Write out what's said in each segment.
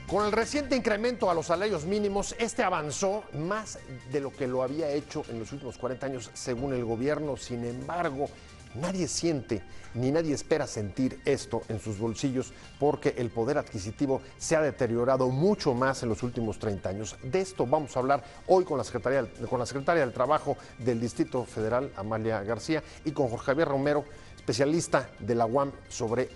Con el reciente incremento a los salarios mínimos, este avanzó más de lo que lo había hecho en los últimos 40 años, según el gobierno. Sin embargo, nadie siente ni nadie espera sentir esto en sus bolsillos porque el poder adquisitivo se ha deteriorado mucho más en los últimos 30 años. De esto vamos a hablar hoy con la secretaria del Trabajo del Distrito Federal, Amalia García, y con Jorge Javier Romero, especialista de la UAM sobre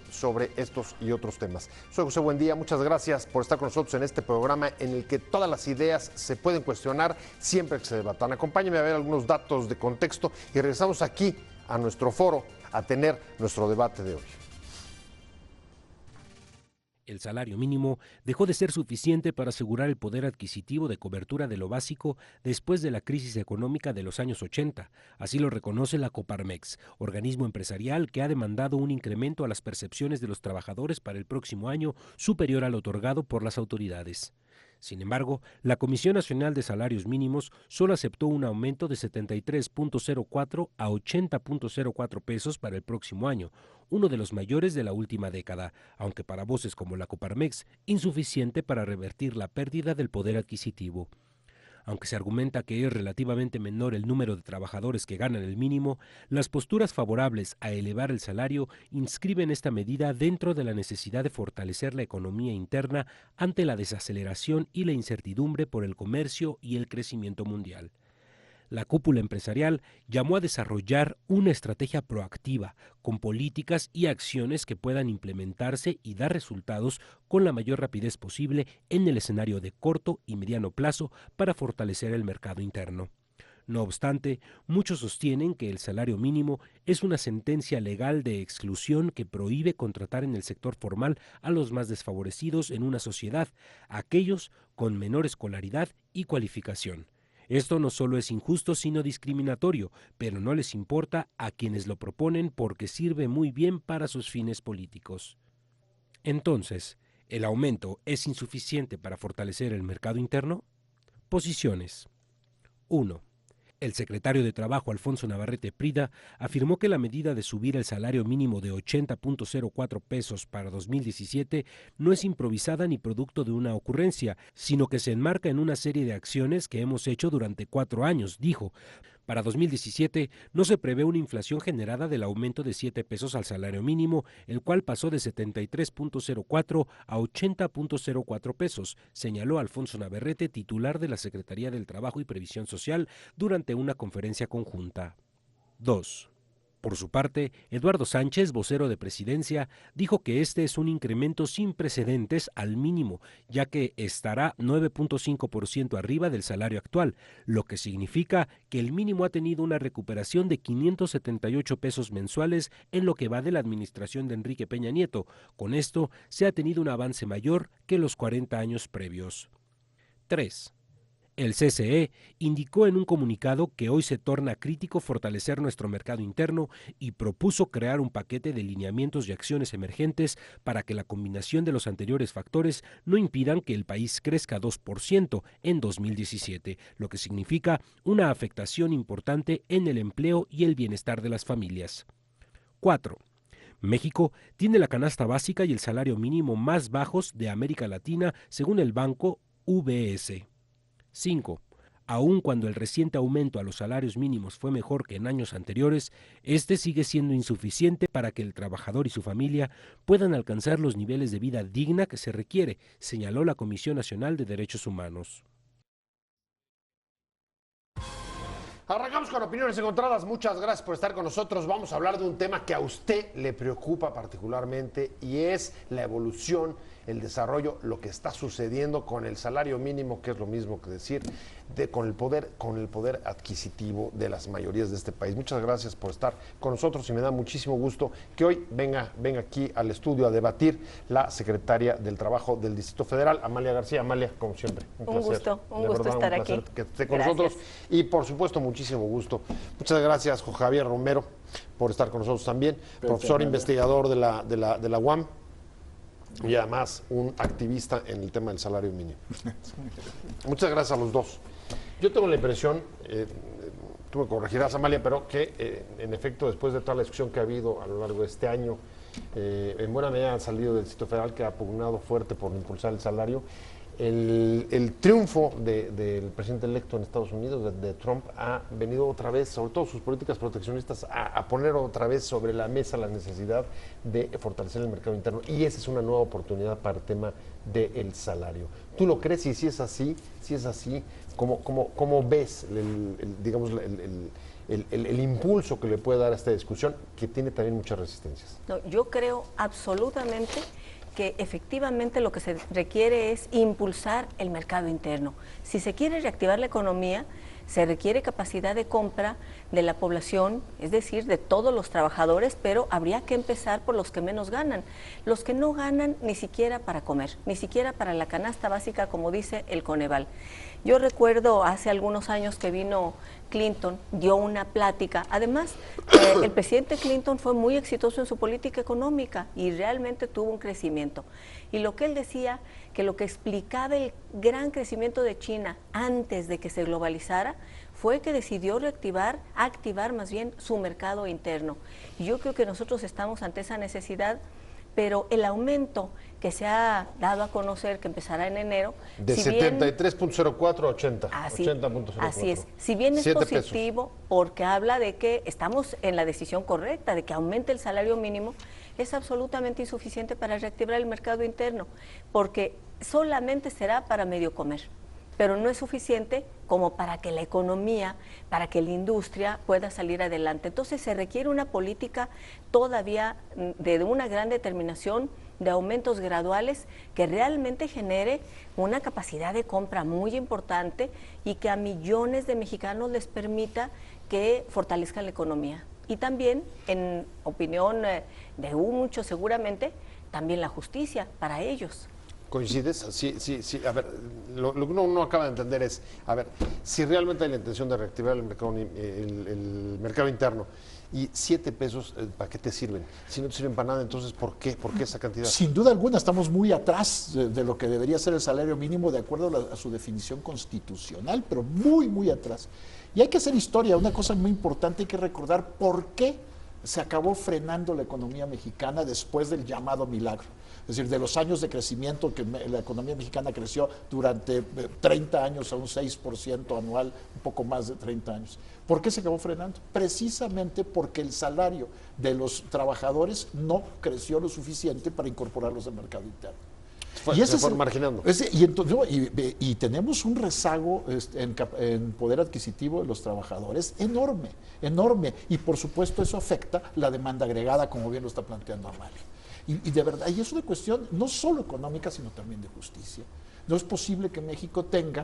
estos y otros temas. Soy José Buendía, muchas gracias por estar con nosotros en este programa en el que todas las ideas se pueden cuestionar siempre que se debatan. Acompáñenme a ver algunos datos de contexto y regresamos aquí a nuestro foro a tener nuestro debate de hoy. El salario mínimo dejó de ser suficiente para asegurar el poder adquisitivo de cobertura de lo básico después de la crisis económica de los años 80. Así lo reconoce la Coparmex, organismo empresarial que ha demandado un incremento a las percepciones de los trabajadores para el próximo año superior al otorgado por las autoridades. Sin embargo, la Comisión Nacional de Salarios Mínimos solo aceptó un aumento de 73.04 a 80.04 pesos para el próximo año, uno de los mayores de la última década, aunque para voces como la Coparmex, insuficiente para revertir la pérdida del poder adquisitivo. Aunque se argumenta que es relativamente menor el número de trabajadores que ganan el mínimo, las posturas favorables a elevar el salario inscriben esta medida dentro de la necesidad de fortalecer la economía interna ante la desaceleración y la incertidumbre por el comercio y el crecimiento mundial. La cúpula empresarial llamó a desarrollar una estrategia proactiva, con políticas y acciones que puedan implementarse y dar resultados con la mayor rapidez posible en el escenario de corto y mediano plazo para fortalecer el mercado interno. No obstante, muchos sostienen que el salario mínimo es una sentencia legal de exclusión que prohíbe contratar en el sector formal a los más desfavorecidos en una sociedad, aquellos con menor escolaridad y cualificación. Esto no solo es injusto, sino discriminatorio, pero no les importa a quienes lo proponen porque sirve muy bien para sus fines políticos. Entonces, ¿el aumento es insuficiente para fortalecer el mercado interno? Posiciones. 1. El secretario de Trabajo, Alfonso Navarrete Prida, afirmó que la medida de subir el salario mínimo de 80.04 pesos para 2017 no es improvisada ni producto de una ocurrencia, sino que se enmarca en una serie de acciones que hemos hecho durante 4 años, dijo. Para 2017 no se prevé una inflación generada del aumento de 7 pesos al salario mínimo, el cual pasó de 73.04 a 80.04 pesos, señaló Alfonso Navarrete, titular de la Secretaría del Trabajo y Previsión Social, durante una conferencia conjunta. 2. Por su parte, Eduardo Sánchez, vocero de Presidencia, dijo que este es un incremento sin precedentes al mínimo, ya que estará 9.5% arriba del salario actual, lo que significa que el mínimo ha tenido una recuperación de 578 pesos mensuales en lo que va de la administración de Enrique Peña Nieto. Con esto, se ha tenido un avance mayor que los 40 años previos. 3. El CCE indicó en un comunicado que hoy se torna crítico fortalecer nuestro mercado interno y propuso crear un paquete de lineamientos y acciones emergentes para que la combinación de los anteriores factores no impidan que el país crezca 2% en 2017, lo que significa una afectación importante en el empleo y el bienestar de las familias. 4. México tiene la canasta básica y el salario mínimo más bajos de América Latina, según el banco UBS. 5. Aun cuando el reciente aumento a los salarios mínimos fue mejor que en años anteriores, este sigue siendo insuficiente para que el trabajador y su familia puedan alcanzar los niveles de vida digna que se requiere, señaló la Comisión Nacional de Derechos Humanos. Arrancamos con opiniones encontradas. Muchas gracias por estar con nosotros. Vamos a hablar de un tema que a usted le preocupa particularmente y es la evolución, el desarrollo, lo que está sucediendo con el salario mínimo, que es lo mismo que decir con el poder adquisitivo de las mayorías de este país. Muchas gracias por estar con nosotros y me da muchísimo gusto que hoy venga aquí al estudio a debatir la secretaria del Trabajo del Distrito Federal, Amalia García. Amalia, como siempre, un gusto estar aquí. Que esté con nosotros y por supuesto muchísimo gusto. Muchas gracias, Jorge Javier Romero, por estar con nosotros también, profesor investigador de la UAM y además un activista en el tema del salario mínimo. Muchas gracias a los dos. Yo tengo la impresión, tú me corregirás, Amalia, pero que en efecto después de toda la discusión que ha habido a lo largo de este año en buena medida han salido del Distrito Federal, que ha pugnado fuerte por impulsar el salario. El triunfo del presidente electo en Estados Unidos, de Trump, ha venido otra vez, sobre todo sus políticas proteccionistas, a poner otra vez sobre la mesa la necesidad de fortalecer el mercado interno, y esa es una nueva oportunidad para el tema del salario. ¿Tú lo crees? Y si es así, ¿cómo ves digamos, el impulso que le puede dar a esta discusión, que tiene también muchas resistencias? No, yo creo absolutamente que efectivamente lo que se requiere es impulsar el mercado interno. Si se quiere reactivar la economía, se requiere capacidad de compra de la población, es decir, de todos los trabajadores, pero habría que empezar por los que menos ganan. Los que no ganan ni siquiera para comer, ni siquiera para la canasta básica, como dice el Coneval. Yo recuerdo hace algunos años que vino Clinton, dio una plática. Además, el presidente Clinton fue muy exitoso en su política económica y realmente tuvo un crecimiento. Y lo que él decía, que lo que explicaba el gran crecimiento de China antes de que se globalizara, fue que decidió activar más bien su mercado interno. Y yo creo que nosotros estamos ante esa necesidad, pero el aumento que se ha dado a conocer, que empezará en enero... De si 73.04 a 80. Así, 80.04. Así es. Si bien es positivo, pesos, porque habla de que estamos en la decisión correcta, de que aumente el salario mínimo, es absolutamente insuficiente para reactivar el mercado interno, porque solamente será para medio comer, pero no es suficiente como para que la economía, para que la industria pueda salir adelante. Entonces se requiere una política todavía de una gran determinación, de aumentos graduales, que realmente genere una capacidad de compra muy importante y que a millones de mexicanos les permita que fortalezcan la economía. Y también, en opinión de muchos seguramente, también la justicia para ellos. ¿Coincides? Sí. A ver, lo que uno acaba de entender es, a ver, si realmente hay la intención de reactivar el mercado interno, y 7 pesos, ¿para qué te sirven? Si no te sirven para nada, entonces, ¿por qué esa cantidad? Sin duda alguna, estamos muy atrás de lo que debería ser el salario mínimo de acuerdo a su definición constitucional, pero muy, muy atrás. Y hay que hacer historia, una cosa muy importante, hay que recordar por qué se acabó frenando la economía mexicana después del llamado milagro. Es decir, de los años de crecimiento que la economía mexicana creció durante 30 años a un 6% anual, un poco más de 30 años. ¿Por qué se acabó frenando? Precisamente porque el salario de los trabajadores no creció lo suficiente para incorporarlos al mercado interno. Se fueron marginando. Y tenemos un rezago en poder adquisitivo de los trabajadores enorme. Y por supuesto eso afecta la demanda agregada, como bien lo está planteando Amalia. Y de verdad, y es una cuestión no solo económica, sino también de justicia. No es posible que México tenga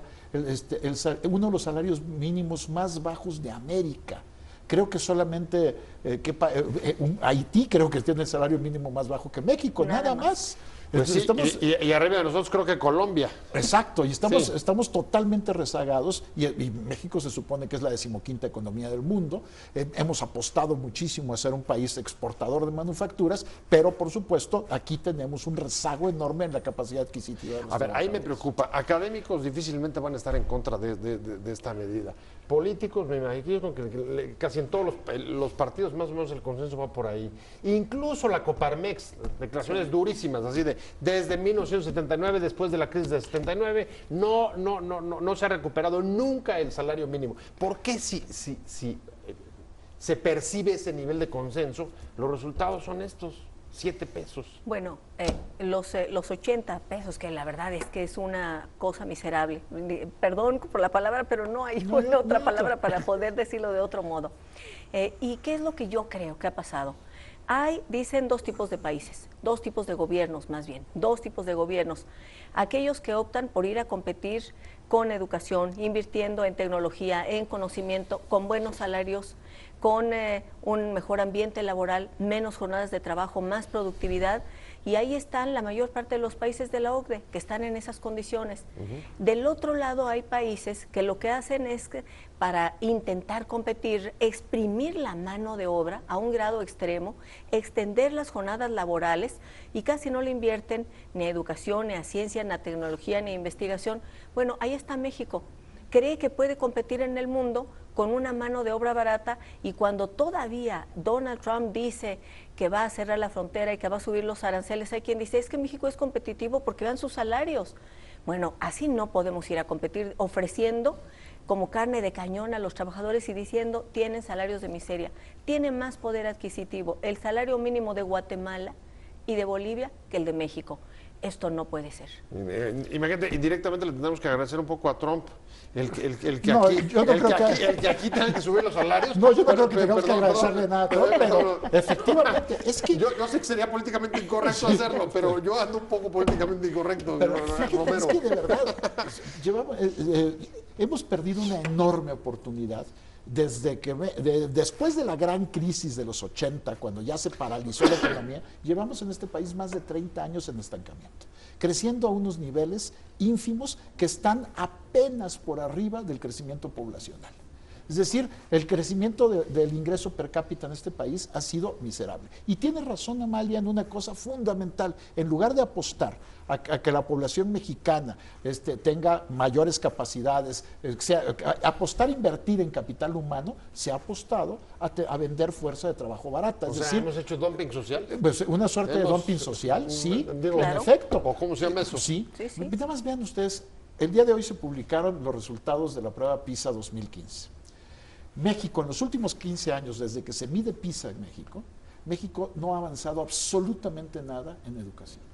uno de los salarios mínimos más bajos de América. Creo que solamente Haití creo que tiene el salario mínimo más bajo que México, nada más. Pues sí, y arriba de nosotros creo que Colombia. Exacto, y estamos totalmente rezagados, y México se supone que es la 15ª economía del mundo. Hemos apostado muchísimo a ser un país exportador de manufacturas, pero por supuesto aquí tenemos un rezago enorme en la capacidad adquisitiva de los trabajadores. Ahí me preocupa. Académicos difícilmente van a estar en contra de esta medida. Políticos, me imagino que casi en todos los partidos más o menos el consenso va por ahí. Incluso la Coparmex, declaraciones durísimas, así desde 1979, después de la crisis de 79, no se ha recuperado nunca el salario mínimo. ¿Por qué si se percibe ese nivel de consenso, los resultados son estos? 7 pesos. Bueno, los 80 pesos, que la verdad es que es una cosa miserable. Perdón por la palabra, pero no hay otra palabra para poder decirlo de otro modo. ¿Y qué es lo que yo creo que ha pasado? Dicen 2 tipos de países, 2 tipos de gobiernos más bien, 2 tipos de gobiernos. Aquellos que optan por ir a competir con educación, invirtiendo en tecnología, en conocimiento, con buenos salarios, con un mejor ambiente laboral, menos jornadas de trabajo, más productividad, y ahí están la mayor parte de los países de la OCDE que están en esas condiciones. Del otro lado hay países que lo que hacen es que para intentar competir, exprimir la mano de obra a un grado extremo, extender las jornadas laborales y casi no le invierten ni a educación, ni a ciencia, ni a tecnología, ni a investigación. Bueno, ahí está México. cree que puede competir en el mundo con una mano de obra barata, y cuando todavía Donald Trump dice que va a cerrar la frontera y que va a subir los aranceles, hay quien dice, es que México es competitivo porque vean sus salarios. Bueno, así no podemos ir a competir ofreciendo como carne de cañón a los trabajadores y diciendo, tienen salarios de miseria, tienen más poder adquisitivo el salario mínimo de Guatemala y de Bolivia que el de México. Esto no puede ser. Imagínate, indirectamente le tenemos que agradecer un poco a Trump, el que No, aquí, yo no el creo que aquí tenga que subir los salarios. No, yo no creo que Pero- tengamos que perdón, agradecerle nada a Trump, pero efectivamente, es que... Yo sé que sería políticamente incorrecto hacerlo, pero yo ando un poco políticamente incorrecto, Pero Romero. fíjate, es que de verdad, hemos perdido una enorme oportunidad después de la gran crisis de los 80, cuando ya se paralizó la economía, llevamos en este país más de 30 años en estancamiento, creciendo a unos niveles ínfimos que están apenas por arriba del crecimiento poblacional. Es decir, el crecimiento del ingreso per cápita en este país ha sido miserable. Y tiene razón Amalia en una cosa fundamental. En lugar de apostar a que la población mexicana tenga mayores capacidades, apostar a invertir en capital humano, se ha apostado a vender fuerza de trabajo barata. O Es sea, decir, hemos hecho dumping social. pues, una suerte de dumping social, sí, digo, en efecto. ¿O cómo se llama eso? Sí. Sí, sí. Nada más vean ustedes, el día de hoy se publicaron los resultados de la prueba PISA 2015. México, en los últimos 15 años, desde que se mide PISA en México, México no ha avanzado absolutamente nada en educación.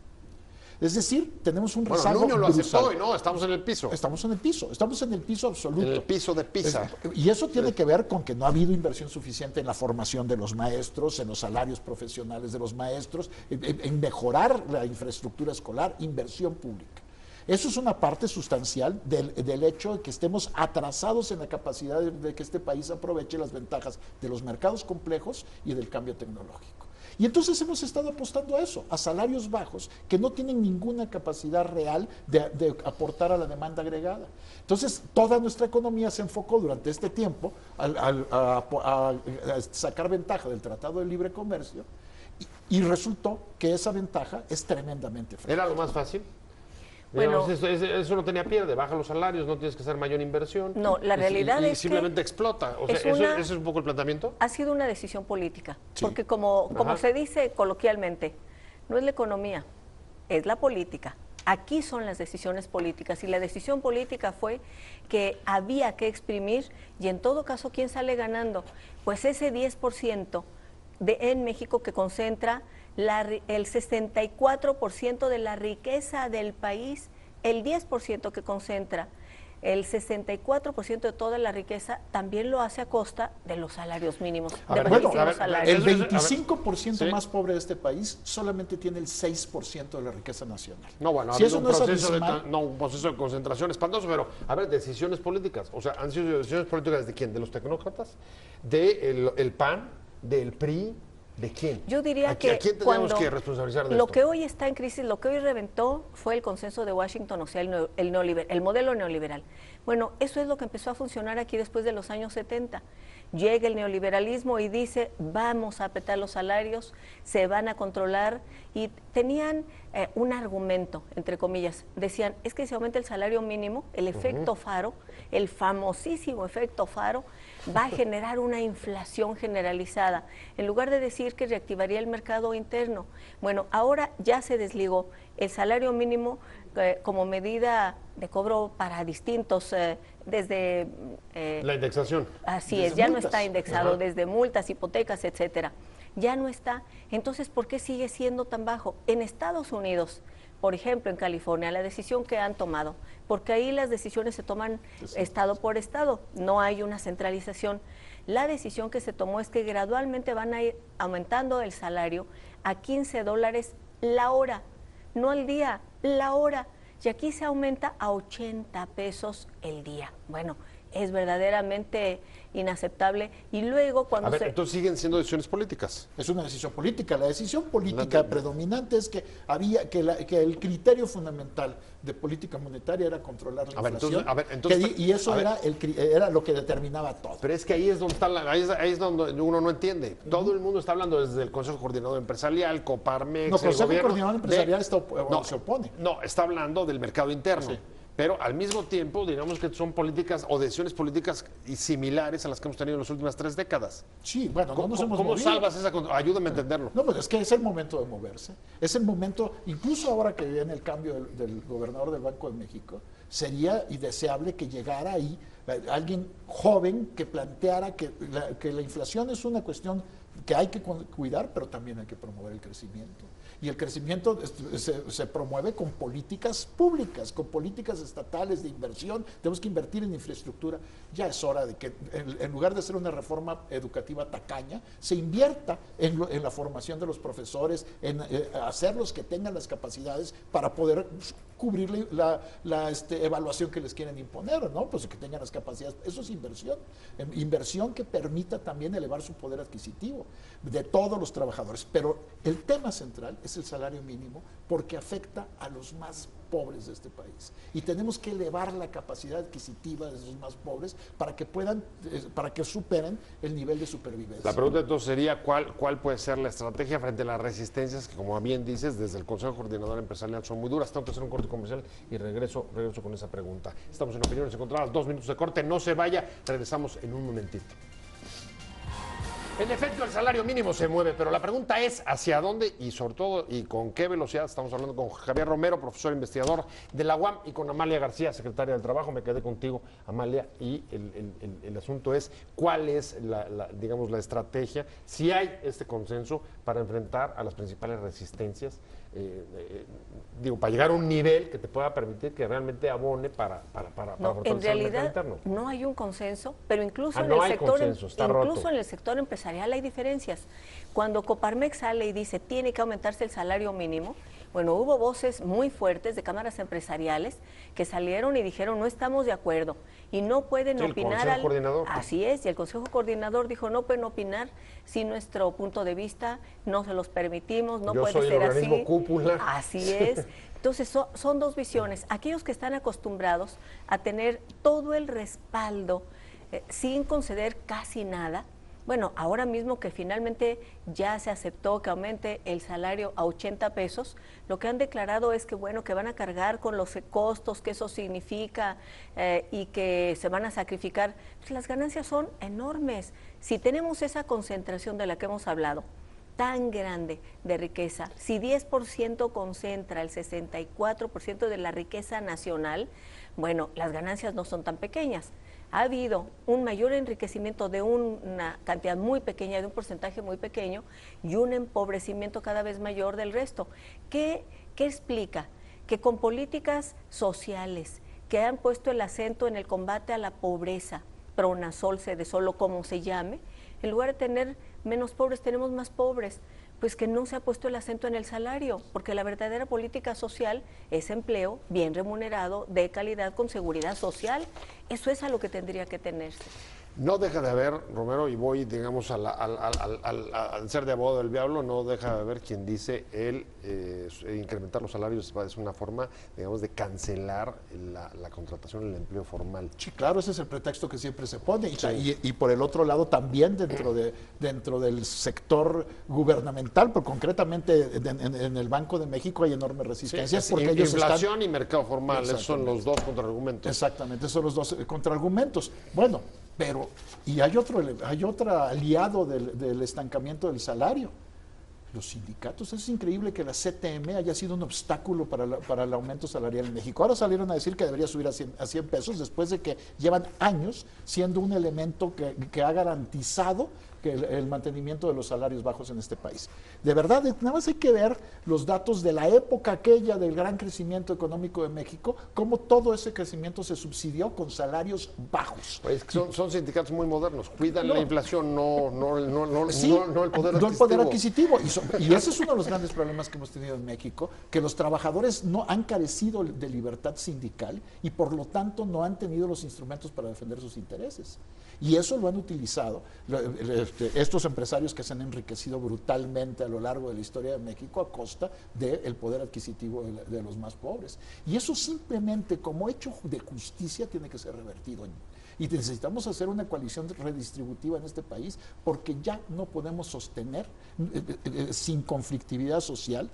Es decir, tenemos un rezago Nuño lo aceptó brutal. y no, estamos en el piso. Estamos en el piso absoluto. En el piso de Pisa. Y eso tiene que ver con que no ha habido inversión suficiente en la formación de los maestros, en los salarios profesionales de los maestros, en mejorar la infraestructura escolar, inversión pública. Eso es una parte sustancial del hecho de que estemos atrasados en la capacidad de que este país aproveche las ventajas de los mercados complejos y del cambio tecnológico. Y entonces hemos estado apostando a eso, a salarios bajos que no tienen ninguna capacidad real de aportar a la demanda agregada. Entonces, toda nuestra economía se enfocó durante este tiempo a sacar ventaja del Tratado de Libre Comercio y resultó que esa ventaja es tremendamente frágil. ¿Era lo más fácil? Bueno, Digamos, eso no tenía pierde, baja los salarios, no tienes que hacer mayor inversión. No, la realidad y es que simplemente explota. O sea, es ¿ese es un poco el planteamiento? ha sido una decisión política, Sí. porque como Ajá. se dice coloquialmente, no es la economía, es la política. Aquí son las decisiones políticas, y la decisión política fue que había que exprimir, y en todo caso, ¿quién sale ganando? Pues ese 10% en México que concentra el 64% de la riqueza del país, el 10% que concentra el 64% de toda la riqueza, también lo hace a costa de los salarios mínimos, A de ver, bajísimos a ver, salarios. El Eso es- a ver, 25% sí. más pobre de este país solamente tiene el 6% de la riqueza nacional. No, bueno, ha si habido eso un no es proceso, abismal, un proceso de concentración espantoso, pero, a ver, decisiones políticas. O sea, ¿han sido decisiones políticas de quién? ¿De los tecnócratas? ¿De el PAN? ¿Del PRI? ¿De quién? Yo diría ¿A que quién tenemos cuando que responsabilizar de lo esto? que hoy está en crisis, lo que hoy reventó fue el consenso de Washington, o sea, el modelo neoliberal. Bueno, eso es lo que empezó a funcionar aquí después de los años 70. Llega el neoliberalismo y dice, vamos a apretar los salarios, se van a controlar, y tenían un argumento, entre comillas. Decían, es que si aumenta el salario mínimo, el efecto Faro, el famosísimo efecto Faro, va a generar una inflación generalizada, en lugar de decir que reactivaría el mercado interno. Bueno, ahora ya se desligó el salario mínimo como medida de cobro para distintos, desde... La indexación. Así Desde es, ya no multas. está indexado, Ajá. desde multas, hipotecas, etcétera. Ya no está. Entonces, ¿por qué sigue siendo tan bajo? En Estados Unidos, por ejemplo, en California, la decisión que han tomado, porque ahí las decisiones se toman estado por estado, no hay una centralización. La decisión que se tomó es que gradualmente van a ir aumentando el salario a $15 la hora, no al día, la hora. Y aquí se aumenta a 80 pesos el día. Bueno, es verdaderamente inaceptable. Y luego cuando A ver, entonces siguen siendo decisiones políticas. es una decisión política. La decisión política predominante es que que el criterio fundamental de política monetaria era controlar la A ver, inflación. entonces, y eso a ver. era lo que determinaba todo. Pero es que ahí es donde está ahí es donde uno no entiende. Todo el mundo está hablando desde el Consejo Coordinador Empresarial, Coparmex, No, el Consejo gobierno Coordinador Empresarial se opone. No, está hablando del mercado interno. Sí. Pero al mismo tiempo, digamos que son políticas o decisiones políticas similares a las que hemos tenido en las últimas 3 décadas. Sí, bueno, no nos hemos ¿Cómo movido. salvas esa? Ayúdame a entenderlo. No, pues es que es el momento de moverse. Es el momento, incluso ahora que viene el cambio del gobernador del Banco de México, sería deseable que llegara ahí alguien joven que planteara que la inflación es una cuestión que hay que cuidar, pero también hay que promover el crecimiento. Y el crecimiento se promueve con políticas públicas, con políticas estatales de inversión. Tenemos que invertir en infraestructura. Ya es hora de que, en lugar de hacer una reforma educativa tacaña, se invierta en la formación de los profesores, en hacerlos que tengan las capacidades para poder cubrir la evaluación que les quieren imponer, ¿no? Pues que tengan las capacidades. Eso es inversión. Inversión que permita también elevar su poder adquisitivo de todos los trabajadores. Pero el tema central es el salario mínimo, porque afecta a los más pobres de este país. Y tenemos que elevar la capacidad adquisitiva de esos más pobres para que puedan, para que superen el nivel de supervivencia. La pregunta entonces sería, ¿cuál puede ser la estrategia frente a las resistencias que, como bien dices, desde el Consejo Coordinador Empresarial son muy duras? Tengo que hacer un corte comercial y regreso con esa pregunta. Estamos en Opiniones Encontradas, 2 minutos de corte, no se vaya, regresamos en un momentito. En efecto, el salario mínimo se mueve, pero la pregunta es hacia dónde y sobre todo y con qué velocidad. Estamos hablando con Javier Romero, profesor investigador de la UAM, y con Amalia García, secretaria del Trabajo. Me quedé contigo, Amalia, y el asunto es cuál es digamos, la estrategia, si hay este consenso para enfrentar a las principales resistencias, para llegar a un nivel que te pueda permitir que realmente abone para en realidad interno. No hay un consenso, pero incluso en el sector empresarial hay diferencias. Cuando Coparmex sale y dice tiene que aumentarse el salario mínimo, bueno, hubo voces muy fuertes de cámaras empresariales que salieron y dijeron no estamos de acuerdo y no pueden opinar. El Consejo Coordinador. Así es, y el Consejo Coordinador dijo no pueden opinar sin nuestro punto de vista, no se los permitimos, no puede ser así. Yo soy el organismo cúpula. Así es. Entonces son dos visiones. Aquellos que están acostumbrados a tener todo el respaldo sin conceder casi nada. Bueno, ahora mismo que finalmente ya se aceptó que aumente el salario a 80 pesos, lo que han declarado es que, bueno, que van a cargar con los costos que eso significa y que se van a sacrificar. Pues las ganancias son enormes. Si tenemos esa concentración de la que hemos hablado, tan grande de riqueza, si 10% concentra el 64% de la riqueza nacional, bueno, las ganancias no son tan pequeñas. Ha habido un mayor enriquecimiento de una cantidad muy pequeña, de un porcentaje muy pequeño, y un empobrecimiento cada vez mayor del resto. ¿Qué explica? Que con políticas sociales que han puesto el acento en el combate a la pobreza, Pronasol, Sedesol o como se llame, en lugar de tener menos pobres, tenemos más pobres. Pues que no se ha puesto el acento en el salario, porque la verdadera política social es empleo bien remunerado, de calidad, con seguridad social. Eso es a lo que tendría que tenerse. No deja de haber, Romero, y voy, digamos, al ser de abogado del diablo, no deja de haber quien dice incrementar los salarios es una forma, digamos, de cancelar la contratación, el empleo formal. Sí, claro, ese es el pretexto que siempre se pone. Y por el otro lado, también dentro del sector gubernamental, pero concretamente en el Banco de México hay enormes resistencias. Sí, porque ellos inflación y mercado formal, esos son los dos contraargumentos. Exactamente, esos son los dos contraargumentos. Bueno, pero, y hay otro aliado del estancamiento del salario, los sindicatos. Es increíble que la CTM haya sido un obstáculo para el aumento salarial en México. Ahora salieron a decir que debería subir a 100 pesos después de que llevan años siendo un elemento que ha garantizado el mantenimiento de los salarios bajos en este país. De verdad, nada más hay que ver los datos de la época aquella del gran crecimiento económico de México, cómo todo ese crecimiento se subsidió con salarios bajos. Pues son sindicatos muy modernos, cuidan la inflación, no el poder adquisitivo. No el poder adquisitivo. Y ese es uno de los grandes problemas que hemos tenido en México, que los trabajadores no han carecido de libertad sindical y por lo tanto no han tenido los instrumentos para defender sus intereses. Y eso lo han utilizado estos empresarios que se han enriquecido brutalmente a lo largo de la historia de México a costa del poder adquisitivo de los más pobres. Y eso simplemente como hecho de justicia tiene que ser revertido. Y necesitamos hacer una coalición redistributiva en este país porque ya no podemos sostener sin conflictividad social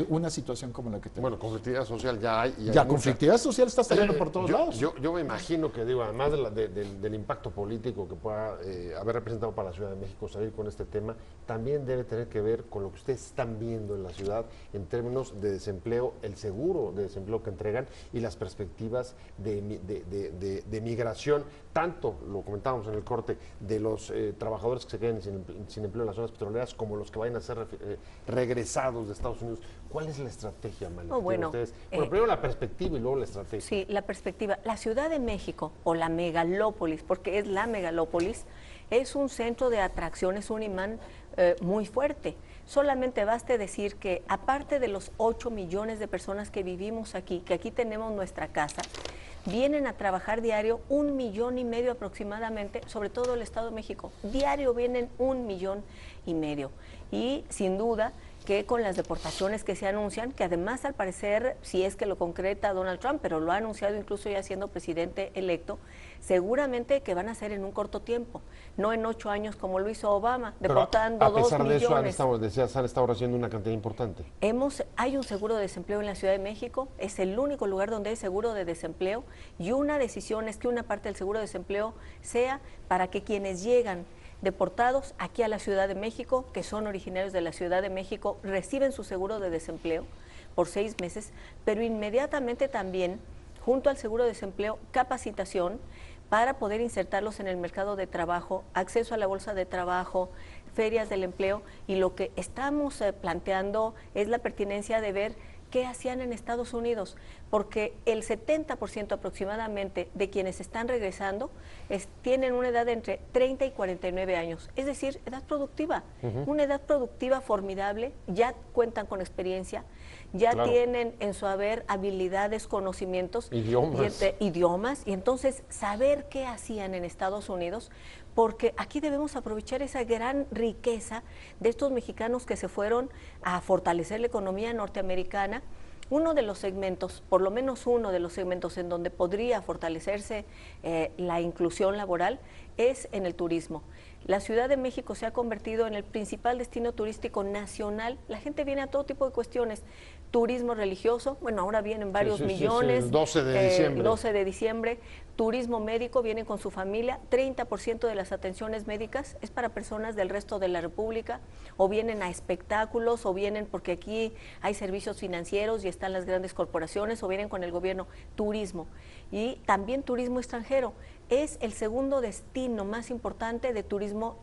una situación como la que tenemos. Bueno, conflictividad social ya hay. Y hay ya conflictividad social está saliendo por todos lados. Yo me imagino que, digo, además del impacto político que pueda haber representado para la Ciudad de México salir con este tema, también debe tener que ver con lo que ustedes están viendo en la ciudad en términos de desempleo, el seguro de desempleo que entregan y las perspectivas de migración, tanto, lo comentábamos en el corte, de los trabajadores que se queden sin empleo en las zonas petroleras, como los que vayan a ser regresados de Estados Unidos. ¿Cuál es la estrategia, Amalia? Bueno, primero la perspectiva y luego la estrategia. Sí, la perspectiva. La Ciudad de México, o la megalópolis, porque es la megalópolis, es un centro de atracción, es un imán muy fuerte. Solamente baste decir que aparte de los 8 millones de personas que vivimos aquí, que aquí tenemos nuestra casa, vienen a trabajar diario 1,5 millones aproximadamente, sobre todo el Estado de México. Diario vienen 1,5 millones. Y sin duda que con las deportaciones que se anuncian, que además al parecer, si es que lo concreta Donald Trump, pero lo ha anunciado incluso ya siendo presidente electo, seguramente que van a ser en un corto tiempo, no en 8 años como lo hizo Obama, deportando 2 millones. A pesar de eso, han estado recibiendo una cantidad importante. Hay un seguro de desempleo en la Ciudad de México, es el único lugar donde hay seguro de desempleo, y una decisión es que una parte del seguro de desempleo sea para que quienes llegan deportados aquí a la Ciudad de México, que son originarios de la Ciudad de México, reciben su seguro de desempleo por 6 meses, pero inmediatamente también, junto al seguro de desempleo, capacitación para poder insertarlos en el mercado de trabajo, acceso a la bolsa de trabajo, ferias del empleo, y lo que estamos planteando es la pertinencia de ver qué hacían en Estados Unidos, porque el 70% aproximadamente de quienes están regresando tienen una edad de entre 30 y 49 años, es decir, edad productiva, una edad productiva formidable, ya cuentan con experiencia, ya tienen en su haber habilidades, conocimientos, idiomas, y entonces saber qué hacían en Estados Unidos, porque aquí debemos aprovechar esa gran riqueza de estos mexicanos que se fueron a fortalecer la economía norteamericana. Uno de los segmentos, por lo menos uno de los segmentos en donde podría fortalecerse la inclusión laboral es en el turismo. La Ciudad de México se ha convertido en el principal destino turístico nacional. La gente viene a todo tipo de cuestiones. Turismo religioso, bueno, ahora vienen varios millones. El 12 de diciembre. 12 de diciembre. Turismo médico, vienen con su familia. 30% de las atenciones médicas es para personas del resto de la República, o vienen a espectáculos, o vienen porque aquí hay servicios financieros y están las grandes corporaciones, o vienen con el gobierno. Turismo. Y también turismo extranjero. Es el segundo destino más importante de turismo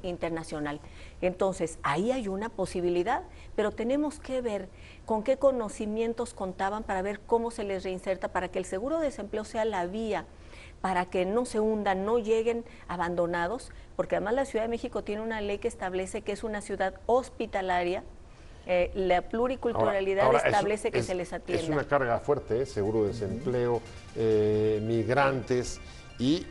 internacional. Entonces, ahí hay una posibilidad, pero tenemos que ver con qué conocimientos contaban para ver cómo se les reinserta, para que el seguro de desempleo sea la vía, para que no se hundan, no lleguen abandonados, porque además la Ciudad de México tiene una ley que establece que es una ciudad hospitalaria. La pluriculturalidad establece que se les atienda. Es una carga fuerte, seguro de desempleo, migrantes, y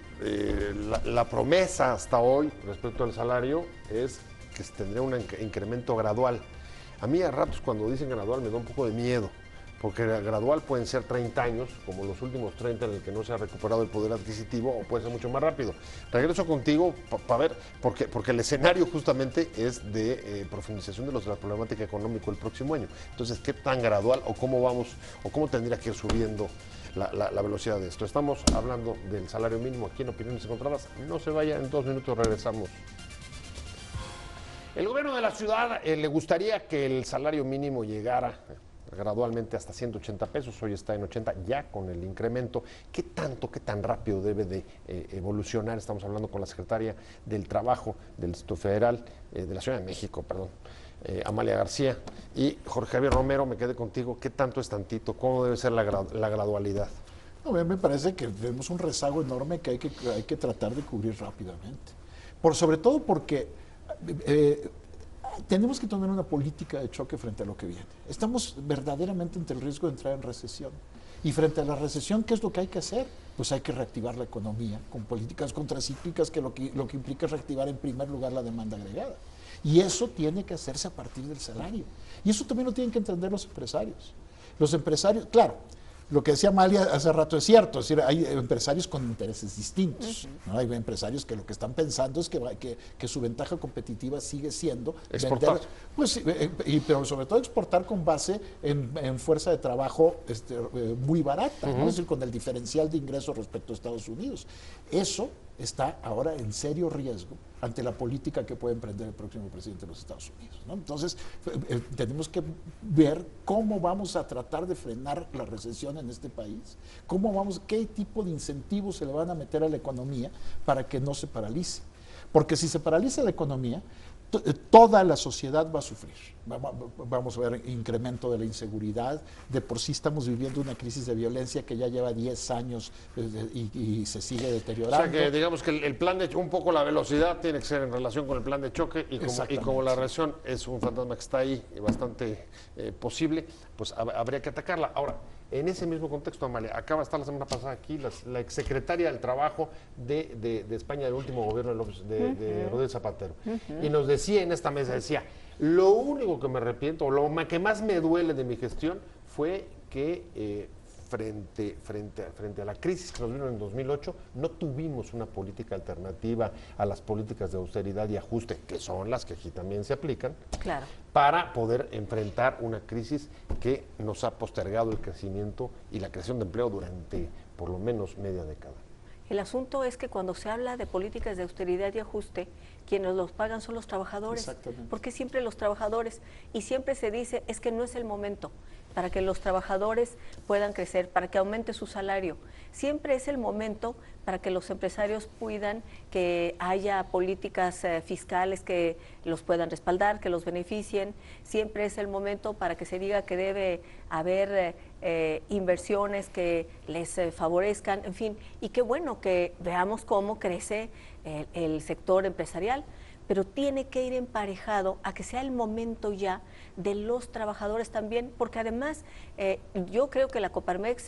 la promesa hasta hoy respecto al salario es que se tendría un incremento gradual. A mí a ratos cuando dicen gradual me da un poco de miedo, porque gradual pueden ser 30 años, como los últimos 30 en el que no se ha recuperado el poder adquisitivo, o puede ser mucho más rápido. Regreso contigo para ver, porque el escenario justamente es de profundización de la problemática económica el próximo año. Entonces, ¿qué tan gradual o cómo vamos, o cómo tendría que ir subiendo la velocidad de esto? Estamos hablando del salario mínimo aquí en Opiniones Encontradas. No se vaya, en 2 minutos regresamos. El gobierno de la ciudad le gustaría que el salario mínimo llegara gradualmente hasta 180 pesos, hoy está en 80 ya con el incremento. ¿Qué tan rápido debe de evolucionar? Estamos hablando con la secretaria del Trabajo del Distrito Federal, de la Ciudad de México, perdón, Amalia García, y Jorge Javier Romero, me quedé contigo. ¿Qué tanto es tantito? ¿Cómo debe ser la gradualidad? No, me parece que tenemos un rezago enorme que hay que tratar de cubrir rápidamente. Sobre todo porque tenemos que tener una política de choque frente a lo que viene. Estamos verdaderamente ante el riesgo de entrar en recesión. Y frente a la recesión, ¿qué es lo que hay que hacer? Pues hay que reactivar la economía con políticas contracíclicas que lo que implica es reactivar en primer lugar la demanda agregada. Y eso tiene que hacerse a partir del salario. Y eso también lo tienen que entender los empresarios. Los empresarios, claro, lo que decía Amalia hace rato es cierto, es decir, hay empresarios con intereses distintos, ¿no? Hay empresarios que lo que están pensando es que su ventaja competitiva sigue siendo exportar. vender, pues, pero sobre todo exportar con base en fuerza de trabajo muy barata, ¿no? Es decir, con el diferencial de ingresos respecto a Estados Unidos. Eso está ahora en serio riesgo ante la política que puede emprender el próximo presidente de los Estados Unidos, ¿no? Entonces, tenemos que ver cómo vamos a tratar de frenar la recesión en este país, qué tipo de incentivos se le van a meter a la economía para que no se paralice. Porque si se paraliza la economía, toda la sociedad va a sufrir. Vamos a ver incremento de la inseguridad. De por sí estamos viviendo una crisis de violencia que ya lleva 10 años y se sigue deteriorando. O sea que digamos que el plan de un poco la velocidad tiene que ser en relación con el plan de choque y como la recesión es un fantasma que está ahí bastante posible, pues habría que atacarla. Ahora, en ese mismo contexto, Amalia, acaba de estar la semana pasada aquí la exsecretaria del Trabajo de España, del último gobierno de Rodríguez Zapatero, y nos decía en esta mesa, decía, lo único que me arrepiento, o lo que más me duele de mi gestión fue que frente a la crisis que nos vino en 2008, no tuvimos una política alternativa a las políticas de austeridad y ajuste, que son las que aquí también se aplican, claro, para poder enfrentar una crisis que nos ha postergado el crecimiento y la creación de empleo durante por lo menos media década. El asunto es que cuando se habla de políticas de austeridad y ajuste, quienes los pagan son los trabajadores, porque siempre los trabajadores, y siempre se dice, es que no es el momento para que los trabajadores puedan crecer, para que aumente su salario. Siempre es el momento para que los empresarios puedan que haya políticas fiscales que los puedan respaldar, que los beneficien. Siempre es el momento para que se diga que debe haber inversiones que les favorezcan, en fin. Y qué bueno que veamos cómo crece el sector empresarial, pero tiene que ir emparejado a que sea el momento ya de los trabajadores también, porque además yo creo que la Coparmex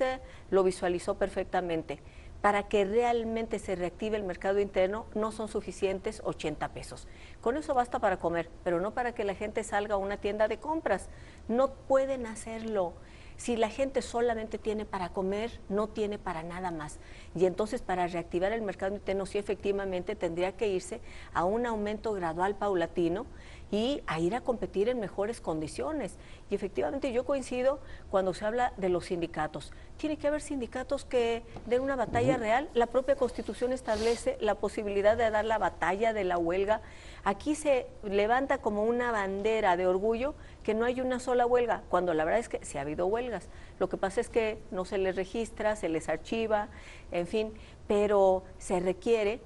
lo visualizó perfectamente. Para que realmente se reactive el mercado interno no son suficientes 80 pesos. Con eso basta para comer, pero no para que la gente salga a una tienda de compras. No pueden hacerlo. Si la gente solamente tiene para comer, no tiene para nada más. Y entonces para reactivar el mercado interno sí efectivamente tendría que irse a un aumento gradual paulatino y a ir a competir en mejores condiciones. Y efectivamente yo coincido cuando se habla de los sindicatos. Tiene que haber sindicatos que den una batalla real. La propia Constitución establece la posibilidad de dar la batalla de la huelga. Aquí se levanta como una bandera de orgullo que no hay una sola huelga, cuando la verdad es que sí ha habido huelgas. Lo que pasa es que no se les registra, se les archiva, en fin, pero se requiere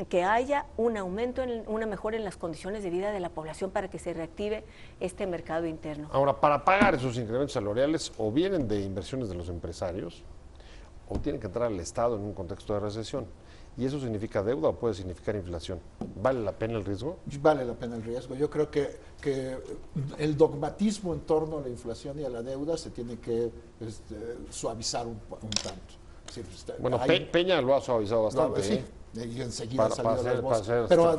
que haya un aumento, una mejora en las condiciones de vida de la población para que se reactive este mercado interno. Ahora, para pagar esos incrementos salariales, o vienen de inversiones de los empresarios, o tienen que entrar al Estado en un contexto de recesión. ¿Y eso significa deuda o puede significar inflación? ¿Vale la pena el riesgo? Vale la pena el riesgo. Yo creo que el dogmatismo en torno a la inflación y a la deuda se tiene que suavizar un tanto. Sí, bueno, Peña lo ha suavizado bastante. No, sí. Y enseguida han salido las voces. Pero ¿a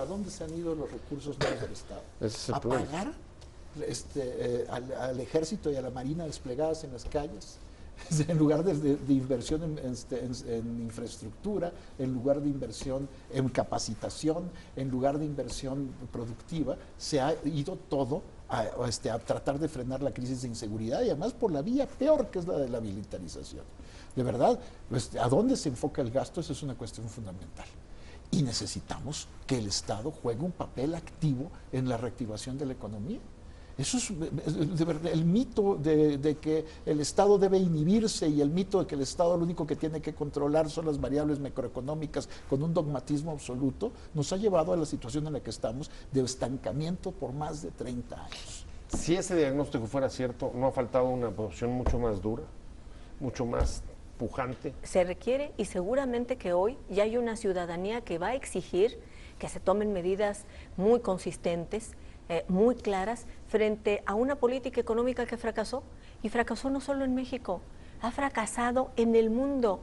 dónde se han ido los recursos nuevos del Estado? ¿A pagar al ejército y a la marina desplegadas en las calles? En lugar de inversión en infraestructura, en lugar de inversión en capacitación, en lugar de inversión productiva, se ha ido todo a tratar de frenar la crisis de inseguridad y además por la vía peor, que es la de la militarización. De verdad, ¿a dónde se enfoca el gasto? Esa es una cuestión fundamental. Y necesitamos que el Estado juegue un papel activo en la reactivación de la economía. Eso es de verdad, el mito de que el Estado debe inhibirse y el mito de que el Estado lo único que tiene que controlar son las variables macroeconómicas con un dogmatismo absoluto, nos ha llevado a la situación en la que estamos de estancamiento por más de 30 años. Si ese diagnóstico fuera cierto, ¿no ha faltado una opción mucho más dura, mucho más pujante? Se requiere, y seguramente que hoy ya hay una ciudadanía que va a exigir que se tomen medidas muy consistentes, muy claras, frente a una política económica que fracasó, y fracasó no solo en México, ha fracasado en el mundo.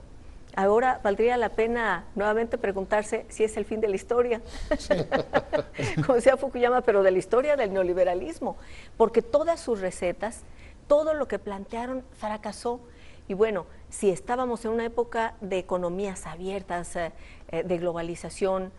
Ahora valdría la pena nuevamente preguntarse si es el fin de la historia, sí. Como decía Fukuyama, pero de la historia del neoliberalismo, porque todas sus recetas Todo lo que plantearon fracasó. Y bueno, si estábamos en una época de economías abiertas, de globalización,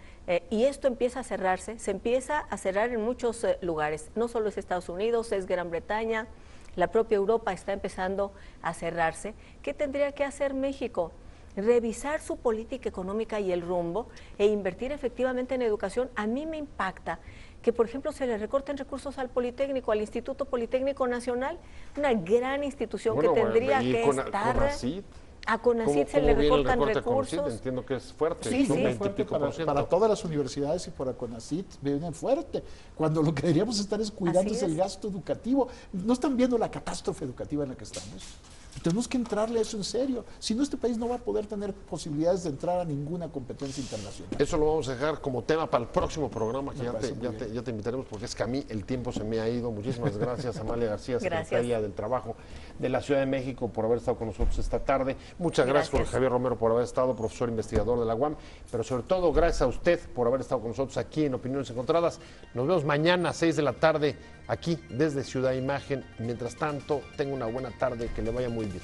y esto empieza a cerrarse, se empieza a cerrar en muchos lugares. No solo es Estados Unidos, es Gran Bretaña, la propia Europa está empezando a cerrarse. ¿Qué tendría que hacer México? Revisar su política económica y el rumbo e invertir efectivamente en educación. A mí me impacta que, por ejemplo, se le recorten recursos al Politécnico, al Instituto Politécnico Nacional, una gran institución que tendría que estar... CONACYT. A CONACYT se le recortan recursos. CONACYT? Entiendo que es fuerte. Sí, son sí. 20 y Fuerte pico por ciento. para todas las universidades y para CONACYT vienen fuerte, cuando lo que deberíamos estar es cuidando Así es el es. gasto educativo. No están viendo la catástrofe educativa en la que estamos. Tenemos que entrarle a eso en serio. Si no, este país no va a poder tener posibilidades de entrar a ninguna competencia internacional. Eso lo vamos a dejar como tema para el próximo programa, que Me parece muy ya te invitaremos, porque es que a mí el tiempo se me ha ido. Muchísimas gracias, Amalia García, Gracias. secretaria del Trabajo de la Ciudad de México, por haber estado con nosotros esta tarde. Muchas gracias, Jorge Javier Romero, por haber estado, profesor investigador de la UAM, pero sobre todo gracias a usted por haber estado con nosotros aquí en Opiniones Encontradas. Nos vemos mañana a 6 de la tarde aquí desde Ciudad Imagen. Mientras tanto, tenga una buena tarde, que le vaya muy bien.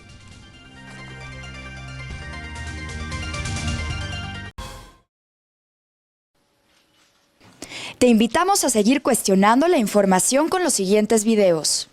Te invitamos a seguir cuestionando la información con los siguientes videos.